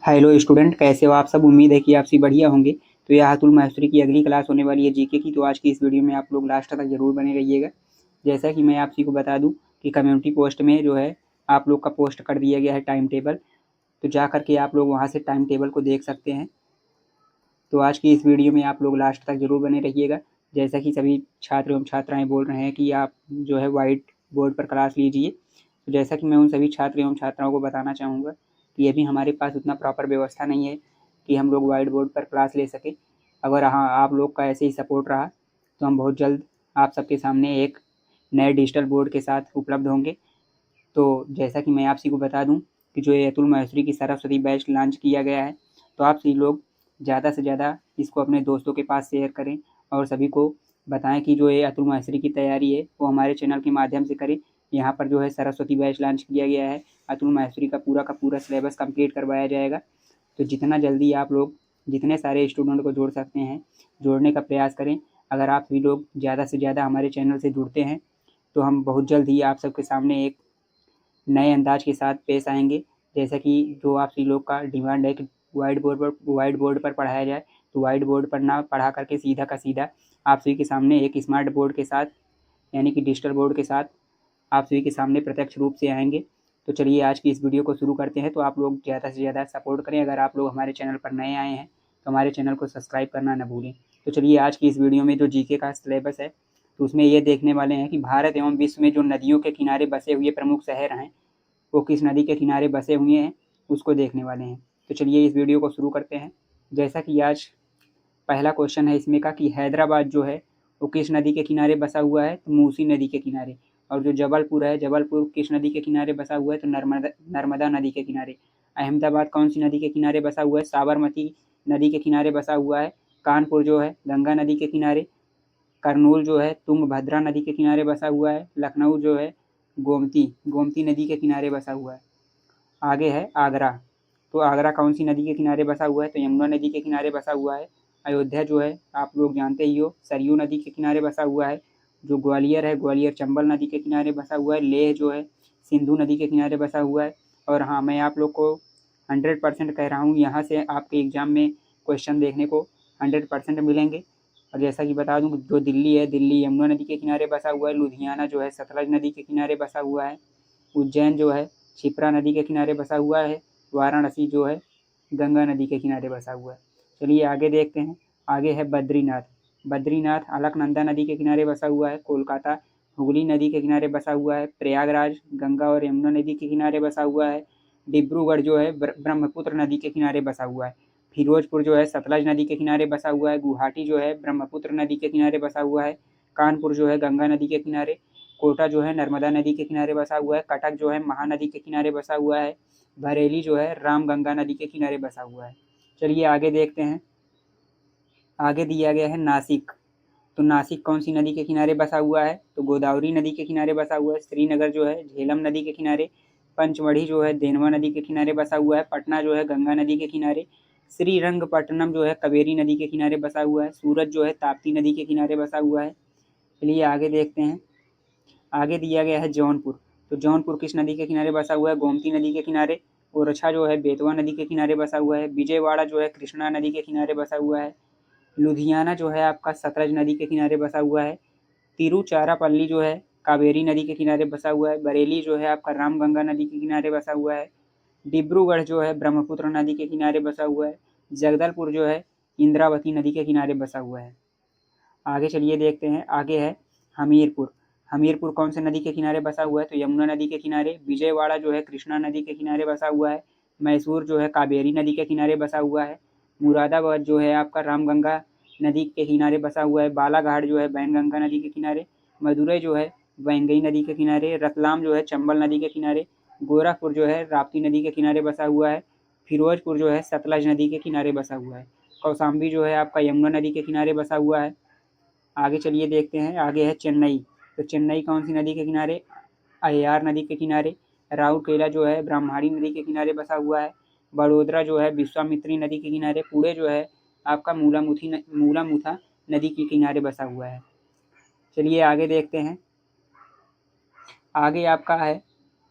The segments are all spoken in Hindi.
हेलो स्टूडेंट, कैसे हो आप सब। उम्मीद है कि आप सभी बढ़िया होंगे। तो यह अतुल माहेश्वरी की अगली क्लास होने वाली है जीके की। तो आज की इस वीडियो में आप लोग लास्ट तक जरूर बने रहिएगा। जैसा कि मैं आप सभी को बता दूं कि कम्युनिटी पोस्ट में जो है आप लोग का पोस्ट कर दिया गया है टाइम टेबल। तो जा करके आप लोग वहाँ से टाइम टेबल को देख सकते हैं। तो आज की इस वीडियो में आप लोग लास्ट तक जरूर बने रहिएगा। जैसा कि सभी छात्र एवं छात्राएँ बोल रहे हैं कि आप जो है व्हाइट बोर्ड पर क्लास लीजिए। तो जैसा कि मैं उन सभी छात्र एवं छात्राओं को बताना चाहूँगा कि अभी हमारे पास उतना प्रॉपर व्यवस्था नहीं है कि हम लोग व्हाइट बोर्ड पर क्लास ले सकें। अगर हाँ आप लोग का ऐसे ही सपोर्ट रहा तो हम बहुत जल्द आप सबके सामने एक नए डिजिटल बोर्ड के साथ उपलब्ध होंगे। तो जैसा कि मैं आप सभी को बता दूं कि जो ये अतुल माहेश्वरी की सरस्वती बैच लॉन्च किया गया है, तो आप सभी लोग ज़्यादा से ज़्यादा इसको अपने दोस्तों के पास शेयर करें और सभी को बताएं कि जो ये अतुल माहेश्वरी की तैयारी है वो हमारे चैनल के माध्यम से करें। यहाँ पर जो है सरस्वती बैच लॉन्च किया गया है, अतुल माहेश्वरी का पूरा सिलेबस कंप्लीट करवाया जाएगा। तो जितना जल्दी आप लोग जितने सारे स्टूडेंट को जोड़ सकते हैं जोड़ने का प्रयास करें। अगर आप सभी लोग ज़्यादा से ज़्यादा हमारे चैनल से जुड़ते हैं तो हम बहुत जल्द ही आप सबके सामने एक नए अंदाज के साथ पेश आएंगे। जैसा कि जो आप सभी लोग का डिमांड है कि व्हाइट बोर्ड पर पढ़ाया जाए, तो व्हाइट बोर्ड पर ना पढ़ा करके सीधा का सीधा आप सभी के सामने एक स्मार्ट बोर्ड के साथ यानी कि डिजिटल बोर्ड के साथ आप सभी के सामने प्रत्यक्ष रूप से आएंगे। तो चलिए आज की इस वीडियो को शुरू करते हैं। तो आप लोग ज़्यादा से ज़्यादा सपोर्ट करें। अगर आप लोग हमारे चैनल पर नए आए हैं तो हमारे चैनल को सब्सक्राइब करना न भूलें। तो चलिए आज की इस वीडियो में जो जीके का सिलेबस है तो उसमें ये देखने वाले हैं कि भारत एवं विश्व में जो नदियों के किनारे बसे हुए प्रमुख शहर हैं वो किस नदी के किनारे बसे हुए हैं उसको देखने वाले हैं। तो चलिए इस वीडियो को शुरू करते हैं। जैसा कि आज पहला क्वेश्चन है इसमें का कि हैदराबाद जो है वो किस नदी के किनारे बसा हुआ है, तो मूसी नदी के किनारे। और जो जबलपुर है, जबलपुर किस नदी के किनारे बसा हुआ है, तो नर्मदा नदी के किनारे। अहमदाबाद कौन सी नदी के किनारे बसा हुआ है, साबरमती नदी के किनारे बसा हुआ है। कानपुर जो है गंगा नदी के किनारे। करनूल जो है तुंगभद्रा नदी के किनारे बसा हुआ है। लखनऊ जो है गोमती गोमती नदी के किनारे बसा हुआ है। आगे है आगरा, तो आगरा कौन सी नदी के किनारे बसा हुआ है, तो यमुना नदी के किनारे बसा हुआ है। अयोध्या जो है आप लोग जानते ही हो सरयू नदी के किनारे बसा हुआ है। जो ग्वालियर है, ग्वालियर चंबल नदी के किनारे बसा हुआ है। लेह जो है सिंधु नदी के किनारे बसा हुआ है। और हाँ, मैं आप लोग को 100% कह रहा हूँ, यहाँ से आपके एग्ज़ाम में क्वेश्चन देखने को 100% मिलेंगे। और जैसा कि बता दूँ जो दिल्ली है, दिल्ली यमुना नदी के किनारे बसा हुआ है। लुधियाना जो है सतलज नदी के किनारे बसा हुआ है। उज्जैन जो है क्षिप्रा नदी के किनारे बसा हुआ है। वाराणसी जो है गंगा नदी के किनारे बसा हुआ है। चलिए आगे देखते हैं। आगे है बद्रीनाथ, बद्रीनाथ अलकनंदा नदी के किनारे बसा हुआ है। कोलकाता हुगली नदी के किनारे बसा हुआ है। प्रयागराज गंगा और यमुना नदी के किनारे बसा हुआ है। डिब्रूगढ़ जो है ब्रह्मपुत्र नदी के किनारे बसा हुआ है। फिरोजपुर जो है सतलज नदी के किनारे बसा हुआ है। गुवाहाटी जो है ब्रह्मपुत्र नदी के किनारे बसा हुआ है। कानपुर जो है गंगा नदी के किनारे। कोटा जो है नर्मदा नदी के किनारे बसा हुआ है। कटक जो है महानदी के किनारे बसा हुआ है। बरेली जो है रामगंगा नदी के किनारे बसा हुआ है। चलिए आगे देखते हैं। आगे दिया गया है नासिक, तो नासिक कौन सी नदी के किनारे बसा हुआ है, तो गोदावरी नदी के किनारे बसा हुआ है। श्रीनगर जो है झेलम नदी के किनारे। पंचमढ़ी जो है देनवा नदी के किनारे बसा हुआ है। पटना जो है गंगा नदी के किनारे। श्रीरंगपट्टनम जो है कावेरी नदी के किनारे बसा हुआ है। सूरत जो है ताप्ती नदी के किनारे बसा हुआ है। चलिए आगे देखते हैं। आगे दिया गया है जौनपुर, तो जौनपुर किस नदी के किनारे बसा हुआ है, गोमती नदी के किनारे। ओरछा जो है बेतवा नदी के किनारे बसा हुआ है। विजयवाड़ा जो है कृष्णा नदी के किनारे बसा हुआ है। लुधियाना जो है आपका सतलज नदी के किनारे बसा हुआ है। तिरुचारापल्ली जो है कावेरी नदी के किनारे बसा हुआ है। बरेली जो है आपका रामगंगा नदी के किनारे बसा हुआ है। डिब्रूगढ़ जो है ब्रह्मपुत्र नदी के किनारे बसा हुआ है। जगदलपुर जो है इंद्रावती नदी के किनारे बसा हुआ है। आगे चलिए देखते हैं। आगे है हमीरपुर, हमीरपुर कौन से नदी के किनारे बसा हुआ है, तो यमुना नदी के किनारे। विजयवाड़ा जो है कृष्णा नदी के किनारे बसा हुआ है। मैसूर जो है कावेरी नदी के किनारे बसा हुआ है। मुरादाबाद जो है आपका रामगंगा नदी के किनारे बसा हुआ है। बालाघाट जो है बैनगंगा नदी के किनारे। मदुरई जो है वैंगई नदी के किनारे। रतलाम जो है चंबल नदी के किनारे। गोरखपुर जो है राप्ती नदी के किनारे बसा हुआ है। फिरोजपुर जो है सतलज नदी के किनारे बसा हुआ है। कौशाम्बी जो है आपका यमुना नदी के किनारे बसा हुआ है। आगे चलिए देखते हैं। आगे है चेन्नई, तो चेन्नई कौन सी नदी के किनारे, अय्यार नदी के किनारे। राउरकेला जो है ब्रह्मणी नदी के किनारे बसा हुआ है। बड़ोदरा जो है विश्वामित्री नदी के किनारे। पुणे जो है आपका मूलामुथा नदी के किनारे बसा हुआ है। चलिए आगे देखते हैं। आगे आपका है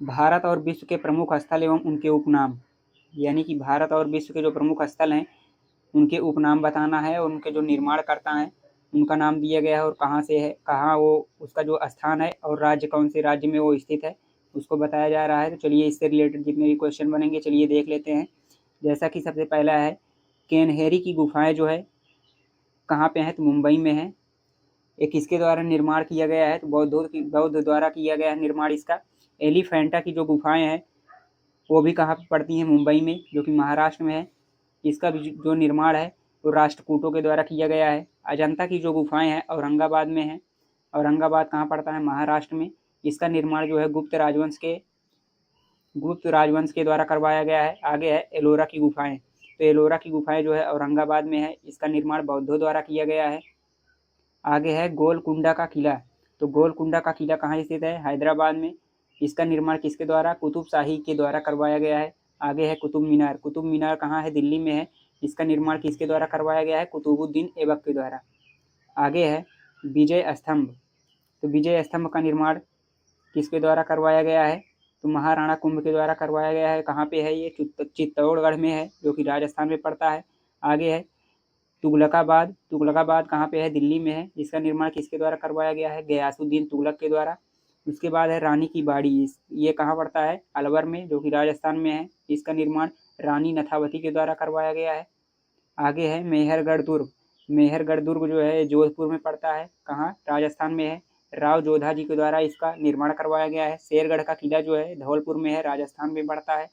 भारत और विश्व के प्रमुख स्थल एवं उनके उपनाम। यानी कि भारत और विश्व के जो प्रमुख स्थल हैं उनके उपनाम बताना है और उनके जो निर्माणकर्ता हैं उनका नाम दिया गया है और कहाँ से है, कहाँ वो उसका जो स्थान है और राज्य कौन से राज्य में वो स्थित है उसको बताया जा रहा है। तो चलिए इससे रिलेटेड जितने भी क्वेश्चन बनेंगे चलिए देख लेते हैं। जैसा कि सबसे पहला है केनहेरी की गुफाएं जो है कहाँ पे हैं, तो मुंबई में है। ये किसके द्वारा निर्माण किया गया है, तो बौद्ध द्वारा किया गया है निर्माण इसका। एलिफेंटा की जो गुफाएं हैं वो भी कहाँ पे पड़ती हैं, मुंबई में, जो कि महाराष्ट्र में है। इसका भी जो निर्माण है वो राष्ट्रकूटों के द्वारा किया गया है। अजंता की जो गुफाएं हैं औरंगाबाद में है। औरंगाबाद कहाँ पड़ता है, महाराष्ट्र में। इसका निर्माण जो है गुप्त राजवंश के द्वारा करवाया गया है। आगे है एलोरा की गुफाएं, तो एलोरा की गुफाएं जो है औरंगाबाद में है। इसका निर्माण बौद्धों द्वारा किया गया है। आगे है गोलकुंडा का किला, तो गोलकुंडा का किला कहाँ स्थित है, हैदराबाद में। इसका निर्माण किसके द्वारा, कुतुब शाही के द्वारा करवाया गया है। आगे है कुतुब मीनार कहाँ है, दिल्ली में है। इसका निर्माण किसके द्वारा करवाया गया है, कुतुबुद्दीन ऐबक के द्वारा। आगे है विजय स्तंभ, तो विजय स्तंभ का निर्माण किसके द्वारा करवाया गया है, तो महाराणा कुंभ के द्वारा करवाया गया है। कहाँ पे है ये, चित्तौड़गढ़ में है, जो कि राजस्थान में पड़ता है। आगे है तुगलकाबाद कहाँ पे है, दिल्ली में है। इसका निर्माण किसके द्वारा करवाया गया है, गयासुद्दीन तुगलक के द्वारा। उसके बाद है रानी की बाड़ी, ये कहाँ पड़ता है, अलवर में, जो कि राजस्थान में है। इसका निर्माण रानी नथावती के द्वारा करवाया गया है। आगे है मेहरगढ़ दुर्ग जो है जोधपुर में पड़ता है, कहाँ, राजस्थान में है। राव जोधा जी के द्वारा इसका निर्माण करवाया गया है। शेरगढ़ का किला जो है धौलपुर में है, राजस्थान में पड़ता है।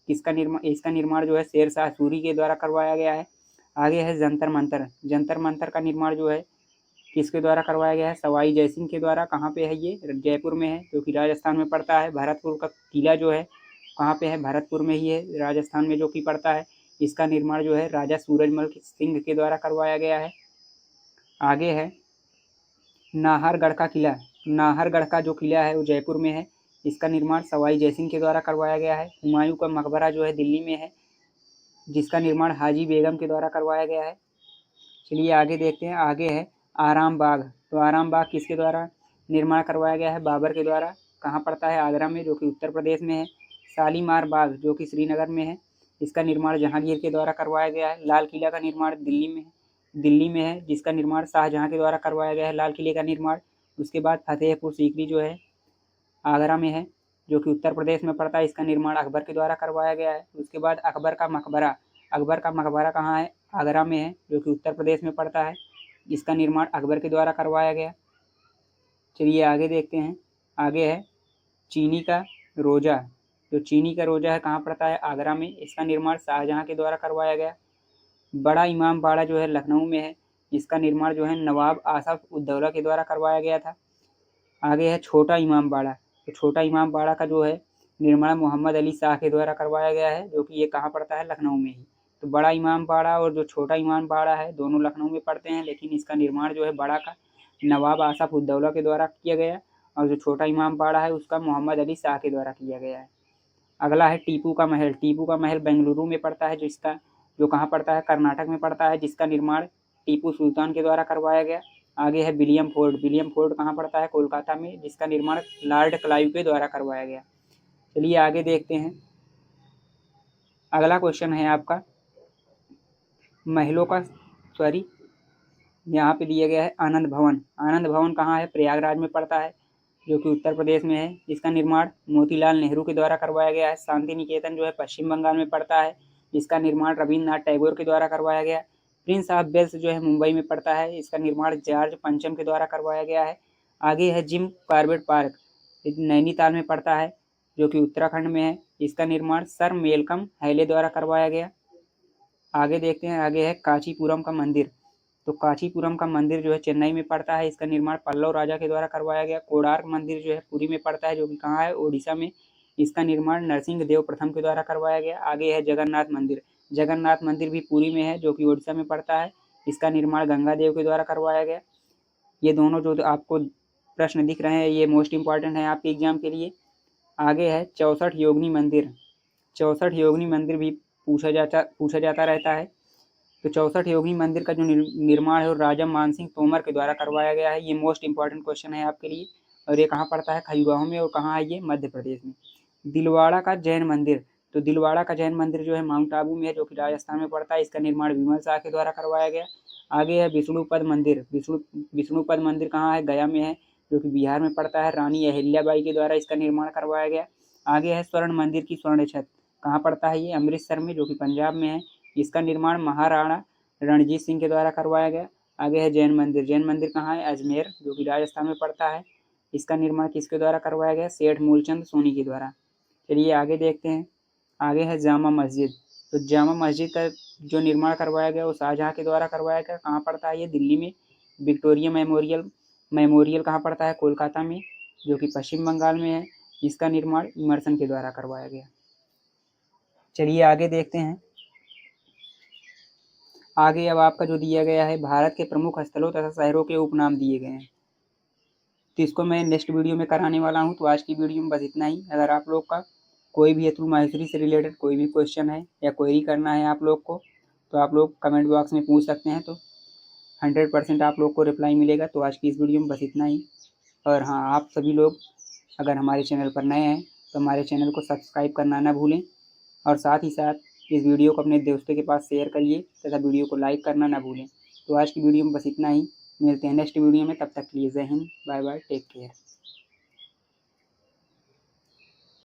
इसका निर्माण जो है शेर शाह सूरी के द्वारा करवाया गया है। आगे है जंतर मंतर का निर्माण जो है किसके द्वारा करवाया गया है, सवाई जयसिंह के द्वारा। कहाँ पे है ये, जयपुर में है, जो कि राजस्थान में पड़ता है। भरतपुर का किला जो है कहाँ पे है, भरतपुर में ही है, राजस्थान में जो कि पड़ता है। इसका निर्माण जो है राजा सूरजमल सिंह के द्वारा करवाया गया है। आगे है नाहरगढ़ का किला, नाहरगढ़ का जो किला है वो जयपुर में है। इसका निर्माण सवाई जयसिंह के द्वारा करवाया गया है। हुमायूं का मकबरा जो है दिल्ली में है, जिसका निर्माण हाजी बेगम के द्वारा करवाया गया है। चलिए आगे देखते हैं। आगे है आराम बाग, तो आराम बाग किसके द्वारा निर्माण करवाया गया है, बाबर के द्वारा। कहाँ पड़ता है, आगरा में, जो कि उत्तर प्रदेश में है। शालीमार बाग जो कि श्रीनगर में है, इसका निर्माण जहांगीर के द्वारा करवाया गया है। लाल किला का निर्माण दिल्ली में है, जिसका निर्माण शाहजहाँ के द्वारा करवाया गया है, लाल किले का निर्माण। उसके बाद फतेहपुर सीकरी जो है आगरा में है, जो कि उत्तर प्रदेश में पड़ता है। इसका निर्माण अकबर के द्वारा करवाया गया है। उसके बाद अकबर का मकबरा कहाँ है, आगरा में है, जो कि उत्तर प्रदेश में पड़ता है। इसका निर्माण अकबर के द्वारा करवाया गया। चलिए आगे देखते हैं। आगे है चीनी का रोजा, जो चीनी का रोजा है कहाँ पड़ता है, आगरा में। इसका निर्माण शाहजहाँ के द्वारा करवाया गया। बड़ा इमाम बाड़ा जो है लखनऊ में है। इसका निर्माण जो है नवाब आसफ उद्दौला के द्वारा करवाया गया था। आगे है छोटा इमाम बाड़ा, तो छोटा इमाम बाड़ा का जो है निर्माण मोहम्मद अली शाह के द्वारा करवाया गया है, जो कि ये कहाँ पड़ता है, लखनऊ में ही। तो बड़ा इमाम बाड़ा और जो छोटा इमाम बाड़ा है दोनों लखनऊ में पड़ते हैं, लेकिन इसका निर्माण जो है बड़ा का नवाब आसफ उद्दौला के द्वारा किया गया और जो छोटा इमाम बाड़ा है उसका मोहम्मद अली शाह के द्वारा किया गया है। अगला है टीपू का महल बेंगलुरु में पड़ता है, जो कहाँ पड़ता है, कर्नाटक में पड़ता है, जिसका निर्माण टीपू सुल्तान के द्वारा करवाया गया। आगे है विलियम फोर्ट कहाँ पड़ता है, कोलकाता में, जिसका निर्माण लॉर्ड क्लाइव के द्वारा करवाया गया। चलिए आगे देखते हैं। अगला क्वेश्चन है आपका महलों का सॉरी यहाँ पे दिया गया है आनंद भवन कहाँ है, प्रयागराज में पड़ता है, जो कि उत्तर प्रदेश में है। जिसका निर्माण मोतीलाल नेहरू के द्वारा करवाया गया है। शांति निकेतन जो है पश्चिम बंगाल में पड़ता है, जिसका निर्माण रविन्द्रनाथ टैगोर के द्वारा करवाया गया। प्रिंस ऑफ वेल्स जो है मुंबई में पड़ता है, इसका निर्माण जॉर्ज पंचम के द्वारा करवाया गया है। आगे है जिम कॉर्बेट पार्क, नैनीताल में पड़ता है, जो कि उत्तराखंड में है। इसका निर्माण सर मेलकम हैले द्वारा करवाया गया। आगे देखते हैं। आगे है कांचीपुरम का मंदिर, तो कांचीपुरम का मंदिर जो है चेन्नई में पड़ता है। इसका निर्माण पल्लव राजा के द्वारा करवाया गया। कोणार्क मंदिर जो है पुरी में पड़ता है, जो कि कहाँ है, ओडिशा में। इसका निर्माण नरसिंह देव प्रथम के द्वारा करवाया गया। आगे है जगन्नाथ मंदिर भी पुरी में है, जो कि ओडिशा में पड़ता है। इसका निर्माण गंगा देव के द्वारा करवाया गया। ये दोनों जो आपको प्रश्न दिख रहे हैं ये मोस्ट इंपॉर्टेंट है आपके एग्जाम के लिए। आगे है 64 योगिनी मंदिर भी पूछा जाता रहता है। तो 64 योगिनी मंदिर का जो निर्माण है वो राजा मानसिंह तोमर के द्वारा करवाया गया है। ये मोस्ट इंपॉर्टेंट क्वेश्चन है आपके लिए। और ये कहाँ पड़ता है, खजुराहो में, और कहाँ है ये, मध्य प्रदेश में। दिलवाड़ा का जैन मंदिर, तो दिलवाड़ा का जैन मंदिर जो है माउंट आबू में है, जो कि राजस्थान में पड़ता है। इसका निर्माण विमल शाह के द्वारा करवाया गया। आगे है विष्णुपद मंदिर। विष्णुपद मंदिर कहाँ है? गया में है, जो कि बिहार में पड़ता है। रानी अहिल्याबाई के द्वारा इसका निर्माण करवाया गया। आगे है स्वर्ण मंदिर की स्वर्ण छत। कहाँ पड़ता है ये? अमृतसर में, जो कि पंजाब में है। इसका निर्माण महाराणा रणजीत सिंह के द्वारा करवाया गया। आगे है जैन मंदिर। जैन मंदिर कहाँ है? अजमेर, जो कि राजस्थान में पड़ता है। इसका निर्माण किसके द्वारा करवाया गया? सेठ मूलचंद सोनी के द्वारा। चलिए आगे देखते हैं। आगे है जामा मस्जिद। तो जामा मस्जिद का जो निर्माण करवाया गया वो शाहजहाँ के द्वारा करवाया गया। कहाँ पड़ता है ये? दिल्ली में। विक्टोरिया मेमोरियल कहाँ पड़ता है? कोलकाता में, जो कि पश्चिम बंगाल में है। इसका निर्माण इमर्सन के द्वारा करवाया गया। चलिए आगे देखते हैं। आगे अब आपका जो दिया गया है, भारत के प्रमुख स्थलों तथा शहरों के उपनाम दिए गए हैं, तो इसको मैं नेक्स्ट वीडियो में कराने वाला हूँ। तो आज की वीडियो में बस इतना ही। अगर आप लोग का कोई भी अतुल माहेश्वरी से रिलेटेड कोई भी क्वेश्चन है या क्वेरी करना है आप लोग को, तो आप लोग कमेंट बॉक्स में पूछ सकते हैं। तो 100% आप लोग को रिप्लाई मिलेगा। तो आज की इस वीडियो में बस इतना ही। और हाँ, आप सभी लोग अगर हमारे चैनल पर नए हैं तो हमारे चैनल को सब्सक्राइब करना ना भूलें, और साथ ही साथ इस वीडियो को अपने दोस्तों के पास शेयर करिए तथा वीडियो को लाइक करना ना भूलें। तो आज की वीडियो में बस इतना ही। मिलते हैं नेक्स्ट वीडियो में, तब तक के लिए जय हिंद, बाय बाय, टेक केयर।